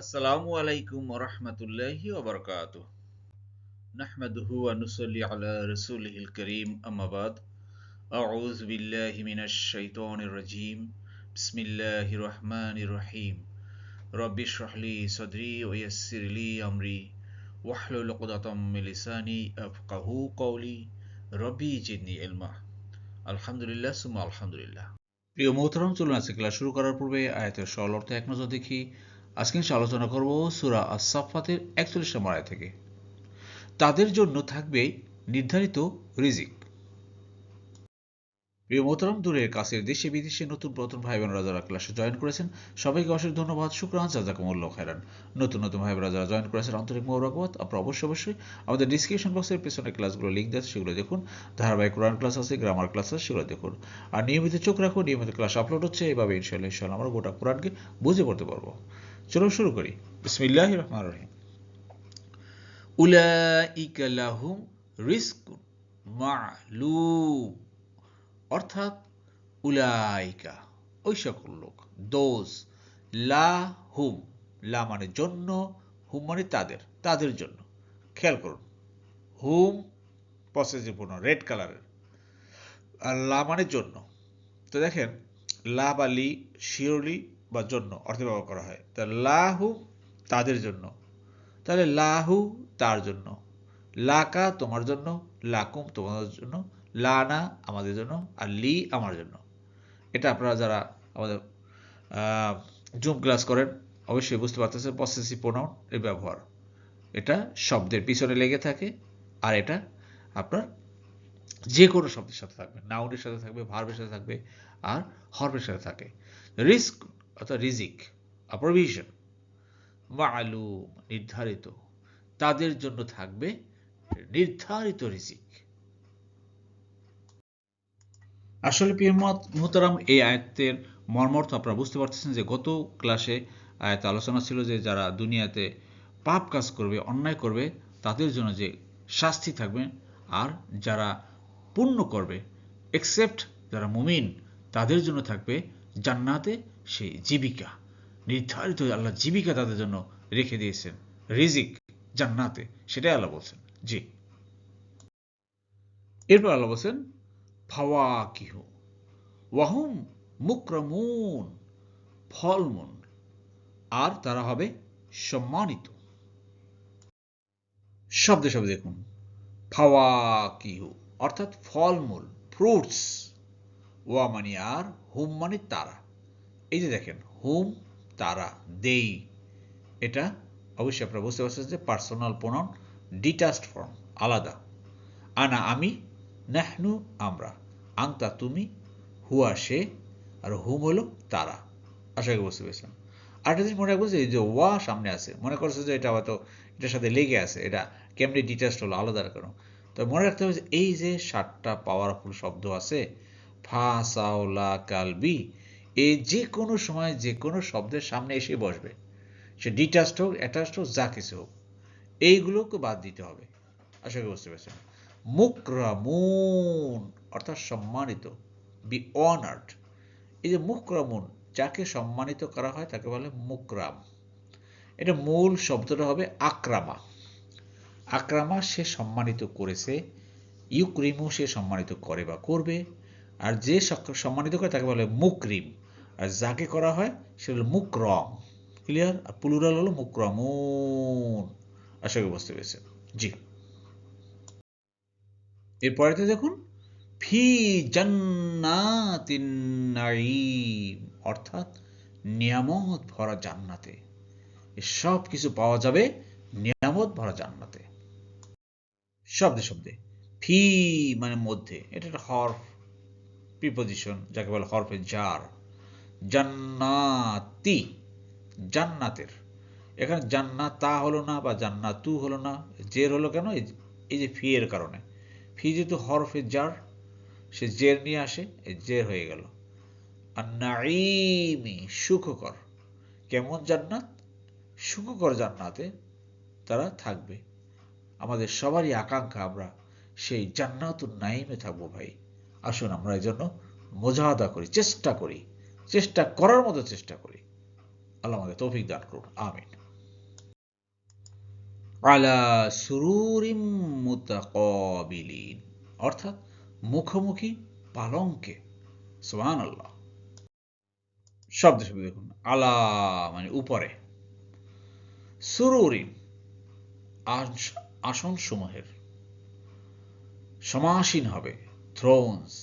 আসসালামু আলাইকুম ওরহমতুল্লাহি ওবরকাতুহ। নাহমাদুহু ওয়া নুসাল্লি আলা রাসূলিহিল কারীম, আম্মা বাদ। আউযু বিল্লাহি মিনাশ শাইতানির রাজীম। বিসমিল্লাহির রহমানির রহিম। রব্বি ইশরাহ লি সাদরি ওয়া ইয়াসসির লি আমরি ওয়াহলুল উকদাতাম মিন লিসানি ইয়াফকাহু কওলি। রব্বি জিদনি ইলমা। আলহামদুলিল্লাহ সুম্মা আলহামদুলিল্লাহ। প্রিয় মোহতারাম, চলুন আজকে ক্লাস শুরু করার পূর্বে আয়াতের সরল অর্থে এক নজর দেখি। আজকে ইনশাআল্লাহ আলোচনা করব সূরা আস-সাফফাতের ৪১ নম্বর আয়াত থেকে। তাদের জন্য থাকবে নির্ধারিত রিজিক। প্রিয় মোহতারাম, দূরের কাছের দেশে বিদেশে নতুন পুরাতন ভাই বোনেরা যারা ক্লাসে জয়েন করেছেন সবাইকে অসংখ্য ধন্যবাদ, শুকরান, জাযাকুমুল্লাহু খাইরান। নতুন ভাই বোনেরা যারা জয়েন করেছেন আন্তরিক মোবারকবাদ। আপনারা অবশ্যই আমাদের ডিসক্রিপশন বক্সের পেছনে ক্লাসগুলো লিঙ্ক দেওয়া আছে, সেগুলো দেখুন। ধারাবাহিক কোরআন ক্লাস আছে, গ্রামার ক্লাস আছে, সেগুলো দেখুন। আর নিয়মিত চোখ রাখুন, নিয়মিত ক্লাস আপলোড হচ্ছে। এভাবে ইনশাআল্লাহ আমরা গোটা কোরআনকে বুঝে পড়তে পারবো। চলুন শুরু করি। বিসমিল্লাহির রহমানির রহিম। উলাইকা লাহুম রিজকুন মা'লুম, অর্থাৎ উলাইকা ওই সকল লোক, দোজ, লা হুম, লা মানে জন্য, হুম মানে তাদের, তাদের জন্য। খেয়াল করুন, হুম পসেসিভ প্রোনাউন, রেড কালারের, আর লা মানে জন্য। তো দেখেন, লা বা লি শিওরলি বা জন্য অর্থে ব্যবহার করা হয়। তা লা হুম তাদের জন্য, তাহলে লাহু তার জন্য, লাকা তোমার জন্য, লাকুম তোমাদের জন্য, লানা আমাদের জন্য, আর লি আমার জন্য। এটা আপনারা যারা আমাদের জুম ক্লাস করেন অবশ্যই বুঝতে পারতেছেন পসেসিভ প্রোনাউন এর ব্যবহার। এটা শব্দের পিছনে লেগে থাকে, আর এটা আপনার যে কোনো শব্দের সাথে থাকবে, নাউনের সাথে থাকবে, ভার্বের সাথে থাকবে, আর হরফের সাথে থাকে। রিস্ক অর্থাৎ রিজিক, প্রভিশন, মালুম নির্ধারিত, তাদের জন্য থাকবে নির্ধারিত রিজিক। আসলে প্রিয় মুহতারাম, এই আয়াতের মর্মার্থ আপনারা বুঝতে পারতেছেন যে গত ক্লাসে আয়াতে আলোচনা ছিল যে যারা দুনিয়াতে পাপ কাজ করবে, অন্যায় করবে, তাদের জন্য যে শাস্তি থাকবে, আর যারা পুণ্য করবে, এক্সেপ্ট যারা মুমিন, তাদের জন্য থাকবে জান্নাতে সেই জীবিকা, নির্ধারিত আল্লাহ জীবিকা তাদের জন্য রেখে দিয়েছেন, রিজিক জান্নাতে, সেটাই আল্লাহ বলছেন। জি, এরপর আল্লাহ বলছেন ফাওয়াকিহু ওয়াহুম মুকরামুন, ফলমূল, আর তারা হবে সম্মানিত। শব্দে শব্দে দেখুন, ফাওয়াকিহু অর্থাৎ ফলমূল, ফ্রুটস, ওয়া মানে আর, হুম মানে তারা। এই যে দেখেন, হুম তারা, দেই, এটা অবশ্যই আপনারা বুঝতে পারছেন যে পার্সোনাল প্রোনাউন, ডিটাচড ফর্ম, আলাদা। আনা আমি, নাহনু আমরা, আংতা তুমি, হুয়া সে, আর হুম হলো তারা। আশা করি বুঝতে পেরেছেন। আরেকটা জিনিস মনে রাখবো যে এই যে ওয়া সামনে আছে, মনে করছে যে এটা হয়তো এটার সাথে লেগে আছে, এটা কেমনি ডিটাচড হলো, আলাদা কেন? তো মনে রাখতে হবে যে এই যে 7টা পাওয়ারফুল শব্দ আছে, ফা সাও লা কালবি, এই যে কোনো সময় যে কোনো শব্দের সামনে এসে বসবে, সে ডিটাচড হোক, অ্যাটাচড হোক, যা কিছু হোক, এইগুলোকে বাদ দিতে হবে। আশা করি বুঝতে পেরেছেন। মুকরামুন অর্থাৎ সম্মানিত, বি অনার্ড। এই যে মুকরামুন, যাকে সম্মানিত করা হয় তাকে বলে মুকরাম। এটা মূল শব্দটা হবে আকরামা। আকরামা সে সম্মানিত করেছে, ইউক্রিমু সে সম্মানিত করে বা করবে, আর যে সম্মানিত করে তাকে বলে মুকরিম, আর যাকে করা হয় সে হলো মুকরম। ক্লিয়ার? আর প্লুরাল হলো মুকরামুন। আশা করি বুঝতে পেরেছেন। জি, এরপরেতে দেখুন, ফি জান্নাতিন নাঈম, অর্থাৎ নিয়ামত ভরা জান্নাতে, সব কিছু পাওয়া যাবে নিয়ামত ভরা জান্নাতে। শব্দে শব্দে, ফি মানে মধ্যে, এটা একটা হরফ, প্রিপোজিশন, যাকে বলে হরফে জার। জান্নাতি, জান্নাতের, এখানে জান্নাতা হলো না বা জান্নাতু হলো না, জের হলো কেন? এই যে ফি এর কারণে। ফি যেহেতু হরফে জার, সে জের নিয়ে আসে, জের হয়ে গেল। আর নাঈমি সুখকর, কেমন জান্নাত? সুখকর জান্নাতে তারা থাকবে। আমাদের সবারই আকাঙ্ক্ষা আমরা সেই জান্নাতুন নাঈমে থাকবো ভাই। আসুন আমরা এই জন্য মুজাহাদা করি, চেষ্টা করি, চেষ্টা করার মতো চেষ্টা করি। আল্লাহ আমাদের তৌফিক দান করুন, আমিন। আলা সুরুরিম মুতাকাবিলিন, অর্থাৎ মুখোমুখি পালঙ্কে। সুবহানাল্লাহ। শব্দ শব্দ দেখুন, আলা মানে উপরে, সুরুরিম আসন সমূহের, সমাসীন হবে, থ্রোনস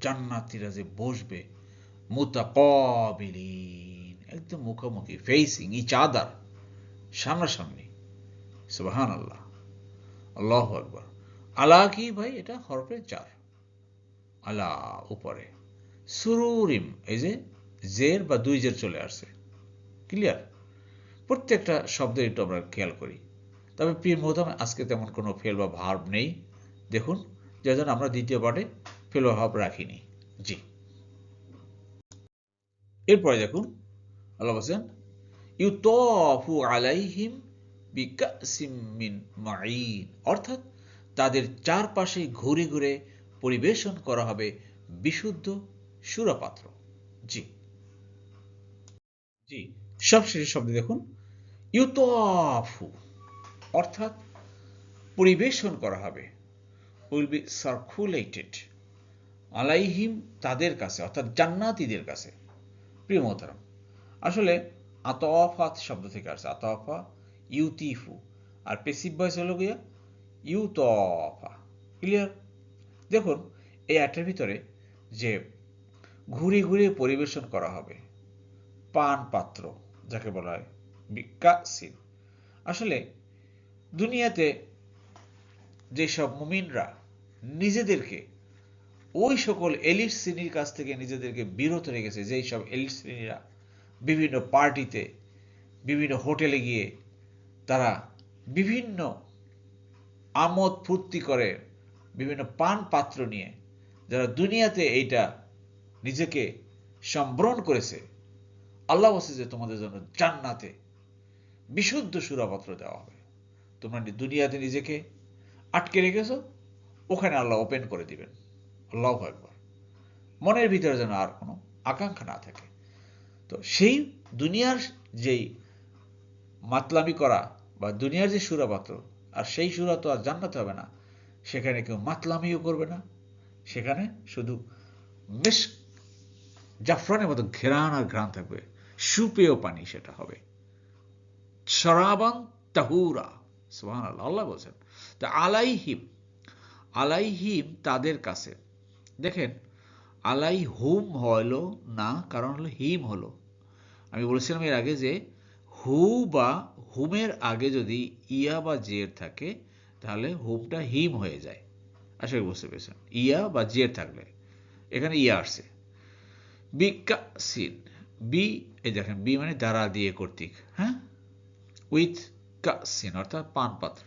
জান্নাতীরা যে বসবে, মুতাকাবিলিন একদম মুখোমুখি, ফেসিং ইচ আদার, সামনাসামনি। সুবহানাল্লাহ, আল্লাহু আকবার। আলা কি ভাই, এটা হরফে চার, আলা উপরে, সুরুরিম এই যে জের বা দুই জের চলে আসছে, ক্লিয়ার। প্রত্যেকটা শব্দের একটু আমরা খেয়াল করি। তবে প্রিয় মোহতাম আজকে তেমন কোনো ফেল বা ভার্ব নেই, দেখুন, যেজন আমরা দ্বিতীয় পার্টে ফেল বা ভার্ব রাখিনি। জি, এরপরে দেখুন আল্লাহ বলছেন ইউতাফু আলাইহিম বিকাসিম মিন মাঈন, অর্থাৎ তাদের চারপাশে ঘুরে ঘুরে পরিবেশন করা হবে বিশুদ্ধ সুরাপাত্র। জি জি, সবশেষে শব্দ দেখুন ইউতাফু, অর্থাৎ পরিবেশন করা হবে, উইল বি সার্কুলেটেড, আলাইহিম তাদের কাছে, অর্থাৎ জান্নাতীদের কাছে। প্রিয় মোহতারাম, আসলে আতওয়াফাত শব্দ থেকে আসছে, আতওয়াফা ইউতিফু, আর পেসিভ ভয়েস হলো গিয়া ইউতফা, ক্লিয়ার। দেখুন এই অ্যাডটার ভিতরে যে ঘুরে ঘুরে পরিবেশন করা হবে, পান পাত্র যাকে বলা হয় বিকাসিন, আসলে দুনিয়াতে যেসব মুমিনরা নিজেদেরকে ওই সকল এলিট শ্রেণীর কাছ থেকে নিজেদেরকে বিরত রেখেছে, যেই সব এলিট শ্রেণীরা বিভিন্ন পার্টিতে, বিভিন্ন হোটেলে গিয়ে তারা বিভিন্ন আমোদ ফুর্তি করে, বিভিন্ন পান পাত্র নিয়ে, যারা দুনিয়াতে এইটা নিজেকে সম্বরণ করেছে, আল্লাহ বলছে যে তোমাদের জন্য জান্নাতে বিশুদ্ধ সুরাপাত্র দেওয়া হবে। তোমরা দুনিয়াতে নিজেকে আটকে রেখেছো, ওখানে আল্লাহ ওপেন করে দিবেন। আল্লাহু আকবার। মনের ভিতরে যেন আর কোনো আকাঙ্ক্ষা না থাকে। তো সেই দুনিয়ার যেই মাতলামি করা বা দুনিয়ার যে সুরাপাত্র, আর সেই সুরা তো আর জান্নাতে হবে না, সেখানে কেউ মাতলামিও করবে না, সেখানে শুধু মিশক জাফরানের মতো ঘেরান আর ঘ্রাণ থাকবে, সুপেয় পানি সেটা হবে, শরাবান তাহুরা। সুবহানাল্লাহ, আল্লাহ বলছেন তা আলাইহিম, আলাইহিম তাদের কাছে। দেখেন আলাই হুম হলো না, কারণ হলো হিম হলো। আমি বলেছিলাম এর আগে যে হু বা হুমের আগে যদি ইয়া বা জের থাকে তাহলে হুমটা হিম হয়ে যায়। আশা করি বুঝতে পেরেছেন, ইয়া বা জের থাকলে, এখানে ইয়া আসছে। বিকাসিন, বি এই দেখেন বি মানে দ্বারা দিয়ে কর্তৃক, হ্যাঁ, উইথ কাসিন অর্থাৎ পানপাত্র,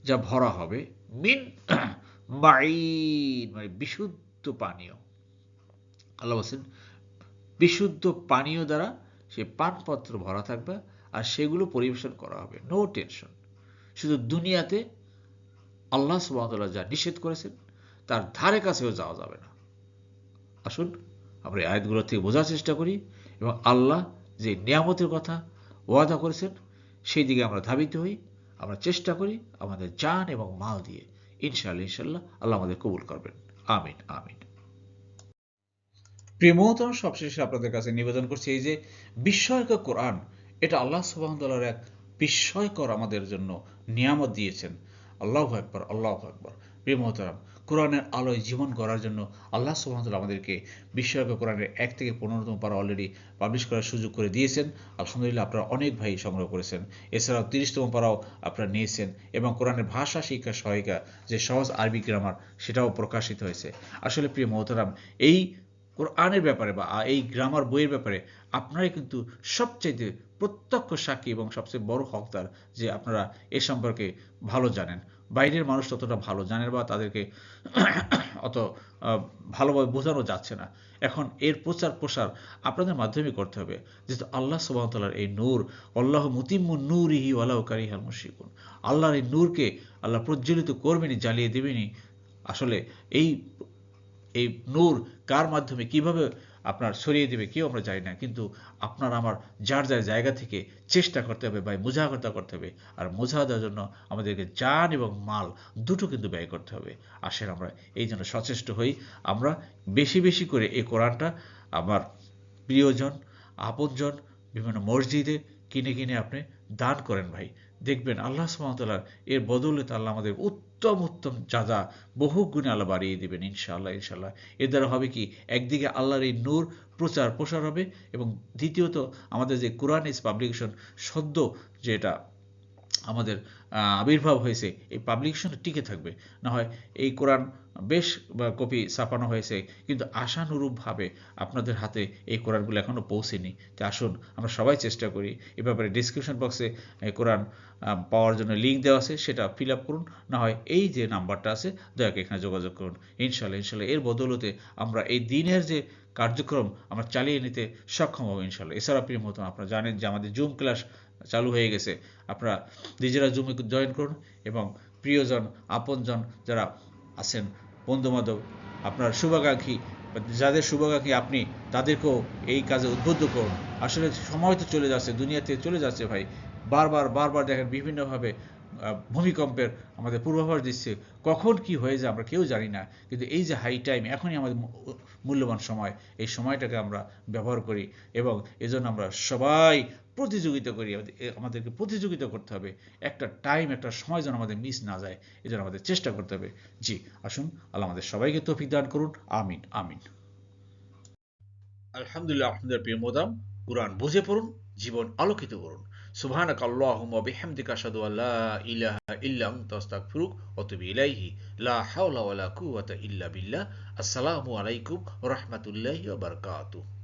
যা ভরা হবে, মিন মাইন মানে বিশুদ্ধ পানীয়। আল্লাহ বলছেন বিশুদ্ধ পানীয় দ্বারা সে পানপত্র ভরা থাকবে, আর সেগুলো পরিবেশন করা হবে, নো টেনশন। শুধু দুনিয়াতে আল্লাহ সুবহানাহু ওয়া তাআলা যা নিষেধ করেছেন তার ধারে কাছেও যাওয়া যাবে না। আসুন আমরা এই আয়াতগুলো থেকে বোঝার চেষ্টা করি এবং আল্লাহ যে নিয়ামতের কথা ওয়াদা করেছেন সেই দিকে আমরা ধাবিত হই, আমরা চেষ্টা করি আমাদের জান এবং মাল দিয়ে। ইনশাআল্লাহ ইনশাআল্লাহ আল্লাহ আমাদের কবুল করবেন। আমিন আমিন। প্রিয় মোহতরম, সবশেষে আপনাদের কাছে নিবেদন করছি এই যে বিস্ময়কর কোরআন, এটা আল্লাহ সুবহানাহু ওয়া তাআলার এক বিস্ময়কর আমাদের জন্য নিয়ামত দিয়েছেন। আল্লাহু আকবার, আল্লাহু আকবার। প্রিয় মোহতরম, কোরআনের আলোয় জীবন গড়ার জন্য আল্লাহ সুবহানাহু ওয়া তাআলা আমাদেরকে বিস্ময়কর কোরআনের 1 থেকে 15তম পারা অলরেডি পাবলিশ করার সুযোগ করে দিয়েছেন। আলহামদুলিল্লাহ, আপনারা অনেক ভাই সংগ্রহ করেছেন। এছাড়াও 30তম পারাও আপনারা নিয়েছেন এবং কোরআনের ভাষা শিক্ষা সহায়িকা যে সহজ আরবি গ্রামার সেটাও প্রকাশিত হয়েছে। আসলে প্রিয় মোহতরম, এই কোরআনের ব্যাপারে বা এই গ্রামার বইয়ের ব্যাপারে আপনারাই কিন্তু সবচাইতে প্রত্যক্ষ সাক্ষী এবং সবচেয়ে বড় হকদার, যে আপনারা এ সম্পর্কে ভালো জানেন। বাইরের মানুষ ততটা ভালো জানেন বা তাদেরকে অত ভালোভাবে বোঝানো যাচ্ছে না। এখন এর প্রচার প্রসার আপনাদের মাধ্যমে করতে হবে, যেহেতু আল্লাহ সুবহানাহু ওয়া তাআলার এই নূর, আল্লাহু মুতিম্মু নূরিহি ওয়ালাউ কারিহাল মুশরিকুন, আল্লাহর এই নূরকে আল্লাহ প্রজ্বলিত করবেনই, জ্বালিয়ে দেবেনই। আসলে এই এই নূর কার মাধ্যমে কিভাবে আপনার ছড়িয়ে দেবে কেউ আমরা জানি না, কিন্তু আপনার আমার যার যার জায়গা থেকে চেষ্টা করতে হবে ভাই, মুজাহাদা করতে হবে। আর মুজাহাদার জন্য আমাদেরকে জান এবং মাল দুটো কিন্তু ব্যয় করতে হবে। আসেন আমরা এই জন্য সচেষ্ট হই, আমরা বেশি বেশি করে এই কোরআনটা আমার প্রিয়জন, আপনজন বিভিন্ন মসজিদে কিনে কিনে আপনি দান করেন ভাই। দেখবেন আল্লাহ সুবহানাহু ওয়া তাআলা এর বদৌলতে আল্লাহ আমাদের উত্তম উত্তম যা বহু গুণে আল্লাহ বাড়িয়ে দিবেন ইনশাআল্লাহ। ইনশাআল্লাহ এর দ্বারা হবে কি, একদিকে আল্লাহর এই নূর প্রচার প্রসার হবে, এবং দ্বিতীয়ত আমাদের যে কোরআন ইস পাবলিকেশন সদ্য যেটা আমাদের আবির্ভাব হয়েছে, এই পাবলিকেশনটা টিকে থাকবে। না হয় এই কোরআন বেশ কপি ছাপানো হয়েছে, কিন্তু আশানুরূপভাবে আপনাদের হাতে এই কোরআনগুলো এখনও পৌঁছেনি। তো আসুন আমরা সবাই চেষ্টা করি। এ ব্যাপারে ডিসক্রিপশন বক্সে কোরআন পাওয়ার জন্য লিঙ্ক দেওয়া আছে, সেটা ফিল আপ করুন। না হয় এই যে নাম্বারটা আছে দয়া করে এখানে যোগাযোগ করুন। ইনশাআল্লাহ ইনশাআল্লাহ এর বদৌলতে আমরা এই দিনের যে কার্যক্রম আমরা চালিয়ে নিতে সক্ষম হব ইনশাআল্লাহ। এছাড়া প্রিয় মতো আপনারা জানেন যে আমাদের জুম ক্লাস চালু হয়ে গেছে, আপনারা নিজেরা জুমে জয়েন করুন, এবং প্রিয়জন আপনজন যারা আছেন, বন্ধুবান্ধব, আপনার শুভাকাঙ্ক্ষী, যাদের শুভাকাঙ্ক্ষী আপনি, তাদেরকেও এই কাজে উদ্বুদ্ধ করুন। আসলে সময় তো চলে যাচ্ছে, দুনিয়াতে চলে যাচ্ছে ভাই, বারবার দেখেন বিভিন্নভাবে ভূমিকম্পের আমাদের পূর্বাভাস দিচ্ছে, কখন কি হয়ে যায় আমরা কেউ জানি না। কিন্তু এই যে হাই টাইম, এখনই আমাদের মূল্যবান সময়, এই সময়টাকে আমরা ব্যবহার করি, এবং এজন্য আমরা সবাই প্রতিযোগিতা করি। আমাদেরকে প্রতিযোগিতা করতে হবে, একটা টাইম একটা সময় যেন আমাদের মিস না যায়, এজন্য আমাদের চেষ্টা করতে হবে। জি, আসুন আল্লাহ আমাদের সবাইকে তৌফিক দান করুন। আমিন আমিন। আলহামদুলিল্লাহ, আপনাদের প্রিয় মোদাম কুরআন বুঝে পড়ুন, জীবন আলোকিত করুন। সুবহানাক আল্লাহুম্মা বিহামদিকা আশহাদু আল্লা ইলাহা ইল্লা আনতা আস্তাগফিরুক ওয়া আতুবু ইলাইহি। লা হাওলা ওয়ালা কুওয়াতা ইল্লা বিল্লাহ। আসসালামু আলাইকুম ওয়া রাহমাতুল্লাহি ওয়া বারাকাতুহু।